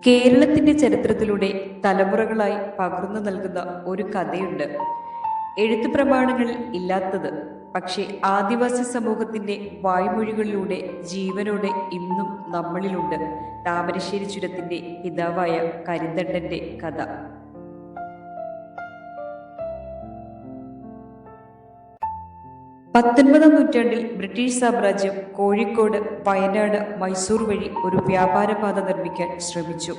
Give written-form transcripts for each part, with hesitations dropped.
കേരളത്തിന്റെ ചരിത്രത്തിലൂടെ തലമുറകളായി പകർന്നു നൽകുന്ന ഒരു കഥയുണ്ട്. എഴുത്തു പ്രമാണങ്ങളിൽ ഇല്ലാത്തത്, പക്ഷേ ആദിവാസി സമൂഹത്തിന്റെ വായ്മൊഴികളിലൂടെ ജീവനോടെ ഇന്നും നമ്മളിലുണ്ട്. താമരശ്ശേരി ചുരത്തിന്റെ പിതാവായ കരിന്തണ്ടന്റെ കഥ. 19-ാം നൂറ്റാണ്ടിൽ ബ്രിട്ടീഷ് സാമ്രാജ്യം കോഴിക്കോട്, വയനാട്, മൈസൂർ വഴി ഒരു വ്യാപാരപാത നിർമ്മിക്കാൻ ശ്രമിച്ചു.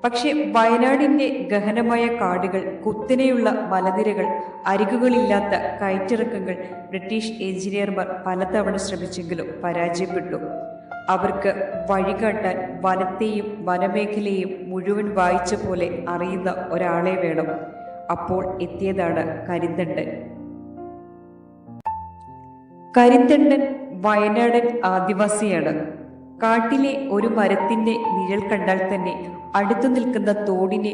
പക്ഷേ വയനാടിന്റെ ഗഹനമായ കാടുകൾ, കുത്തനെയുള്ള മലനിരകൾ, അരികുകളില്ലാത്ത കയറ്റിറക്കങ്ങൾ ബ്രിട്ടീഷ് എഞ്ചിനീയർമാർ പലതവണ ശ്രമിച്ചെങ്കിലും പരാജയപ്പെട്ടു. അവർക്ക് വഴികാട്ടാൻ വനത്തെയും വനമേഖലയെയും മുഴുവൻ വായിച്ച പോലെ അറിയുന്ന ഒരാളെ വേണം. അപ്പോൾ എത്തിയതാണ് കരിന്തണ്ടൻ. കരിന്തണ്ടൻ വയനാടൻ ആദിവാസിയാണ്. കാട്ടിലെ ഒരു മരത്തിന്റെ നിഴൽ കണ്ടാൽ തന്നെ അടുത്തു നിൽക്കുന്ന തോടിനെ,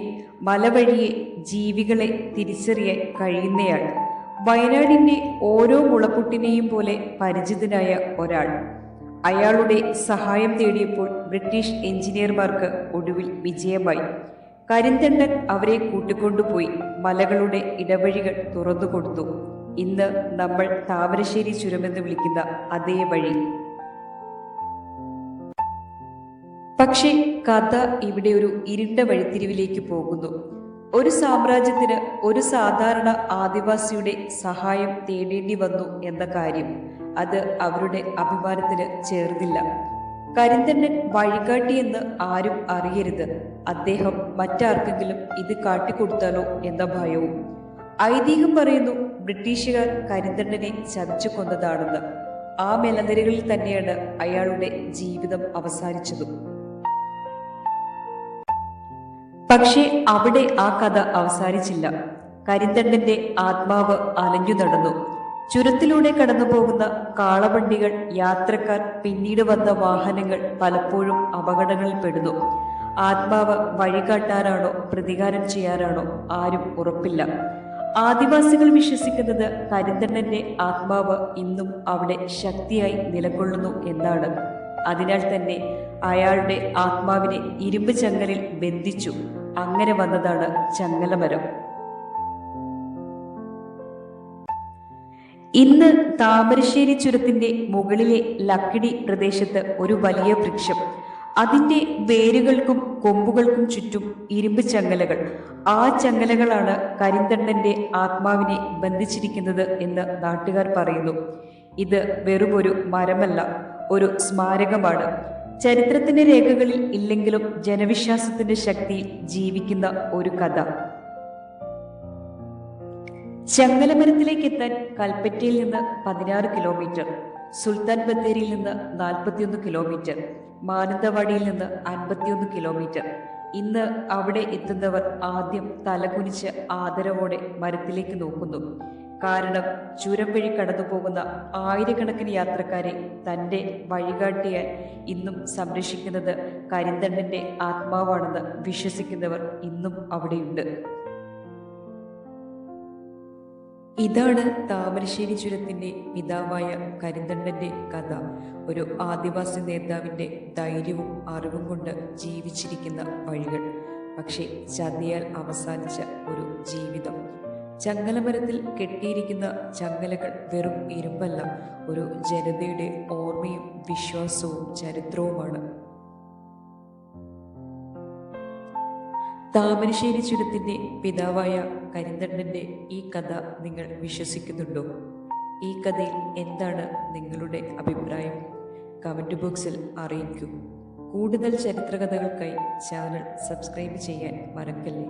മലവഴിയെ, ജീവികളെ തിരിച്ചറിയാൻ കഴിയുന്നയാൾ. വയനാടിന്റെ ഓരോ മുളപ്പൊട്ടിനെയും പോലെ പരിചിതനായ ഒരാൾ. അയാളുടെ സഹായം തേടിയപ്പോൾ ബ്രിട്ടീഷ് എഞ്ചിനീയർമാർക്ക് ഒടുവിൽ വിജയമായി. കരിന്തണ്ടൻ അവരെ കൂട്ടിക്കൊണ്ടുപോയി മലകളുടെ ഇടവഴികൾ തുറന്നുകൊടുത്തു. ഇന്ന് നമ്മൾ താമരശ്ശേരി ചുരമെന്ന് വിളിക്കുന്ന അതേ വഴി. പക്ഷേ കഥ ഇവിടെ ഒരു ഇരുണ്ട വഴിത്തിരിവിലേക്ക് പോകുന്നു. ഒരു സാമ്രാജ്യത്തിന് ഒരു സാധാരണ ആദിവാസിയുടെ സഹായം തേടേണ്ടി വന്നു എന്ന കാര്യം, അത് അവരുടെ അഭിമാനത്തിന് ചേർന്നില്ല. കരിന്തണ്ടൻ വഴികാട്ടിയെന്ന് ആരും അറിയരുത്. അദ്ദേഹം മറ്റാർക്കെങ്കിലും ഇത് കാട്ടിക്കൊടുത്താലോ എന്ന ഭയവും. ഐതിഹ്യം പറയുന്നു, ബ്രിട്ടീഷുകാർ കരിന്തണ്ടനെ ചതിച്ചു കൊന്നതാണെന്ന്. ആ മലനിരകളിൽ തന്നെയാണ് അയാളുടെ ജീവിതം അവസാനിച്ചതും. പക്ഷേ അവിടെ ആ കഥ അവസാനിച്ചില്ല. കരിന്തണ്ടന്റെ ആത്മാവ് അലഞ്ഞു നടന്നു. ചുരത്തിലൂടെ കടന്നു പോകുന്ന കാളവണ്ടികൾ, യാത്രക്കാർ, പിന്നീട് വന്ന വാഹനങ്ങൾ പലപ്പോഴും അപകടങ്ങളിൽ പെടുന്നു. ആത്മാവ് വഴികാട്ടാനാണോ പ്രതികാരം ചെയ്യാനാണോ ആരും ഉറപ്പില്ല. ആദിവാസികൾ വിശ്വസിക്കുന്നത് കരിന്തണ്ടന്റെ ആത്മാവ് ഇന്നും അവിടെ ശക്തിയായി നിലകൊള്ളുന്നു എന്നാണ്. അതിനാൽ തന്നെ അയാളുടെ ആത്മാവിനെ ഇരുമ്പ് ചങ്ങലിൽ ബന്ധിച്ചു. അങ്ങനെ വന്നതാണ് ചങ്ങലമരം. ഇന്ന് താമരശ്ശേരി ചുരത്തിന്റെ മുകളിലെ ലക്കിടി പ്രദേശത്ത് ഒരു വലിയ വൃക്ഷം. അതിന്റെ വേരുകൾക്കും കൊമ്പുകൾക്കും ചുറ്റും ഇരുമ്പ് ചങ്ങലകൾ. ആ ചങ്ങലകളാണ് കരിന്തണ്ടന്റെ ആത്മാവിനെ ബന്ധിച്ചിരിക്കുന്നത് എന്ന് നാട്ടുകാർ പറയുന്നു. ഇത് വെറുമൊരു മരമല്ല, ഒരു സ്മാരകമാണ്. ചരിത്രത്തിന്റെ രേഖകളിൽ ഇല്ലെങ്കിലും ജനവിശ്വാസത്തിന്റെ ശക്തിയിൽ ജീവിക്കുന്ന ഒരു കഥ. ചങ്ങലമരത്തിലേക്ക് എത്താൻ കൽപ്പറ്റയിൽ നിന്ന് 16 കിലോമീറ്റർ, സുൽത്താൻ ബത്തേരിയിൽ നിന്ന് 41 കിലോമീറ്റർ, മാനന്തവാടിയിൽ നിന്ന് 51 കിലോമീറ്റർ. ഇന്ന് അവിടെ എത്തുന്നവർ ആദ്യം തലകുനിച്ച് ആദരവോടെ മരത്തിലേക്ക് നോക്കുന്നു. കാരണം ചുരം വഴി കടന്നു പോകുന്ന ആയിരക്കണക്കിന് യാത്രക്കാരെ തൻ്റെ വഴികാട്ടിയാൽ ഇന്നും സംരക്ഷിക്കുന്നത് കരിന്തണ്ടന്റെ ആത്മാവാണെന്ന് വിശ്വസിക്കുന്നവർ ഇന്നും അവിടെയുണ്ട്. ഇതാണ് താമരശ്ശേരി ചുരത്തിന്റെ പിതാവായ കരിന്തണ്ടന്റെ കഥ. ഒരു ആദിവാസി നേതാവിന്റെ ധൈര്യവും അറിവും കൊണ്ട് ജീവിച്ചിരിക്കുന്ന വഴികൾ. പക്ഷേ ചതിയാൽ അവസാനിച്ച ഒരു ജീവിതം. ചങ്ങലമരത്തിൽ കെട്ടിയിരിക്കുന്ന ചങ്ങലകൾ വെറും ഇരുമ്പല്ല, ഒരു ജനതയുടെ ഓർമ്മയും വിശ്വാസവും ചരിത്രവുമാണ്. താമരശ്ശേരി ചുരത്തിന്റെ പിതാവായ കരിന്തണ്ടന്റെ ഈ കഥ നിങ്ങൾ വിശ്വസിക്കുന്നുണ്ടോ? ഈ കഥയിൽ എന്താണ് നിങ്ങളുടെ അഭിപ്രായം? കമന്റ് ബോക്സിൽ അറിയിക്കൂ. കൂടുതൽ ചരിത്രകഥകൾക്കായി ചാനൽ സബ്സ്ക്രൈബ് ചെയ്യാൻ മറക്കല്ലേ.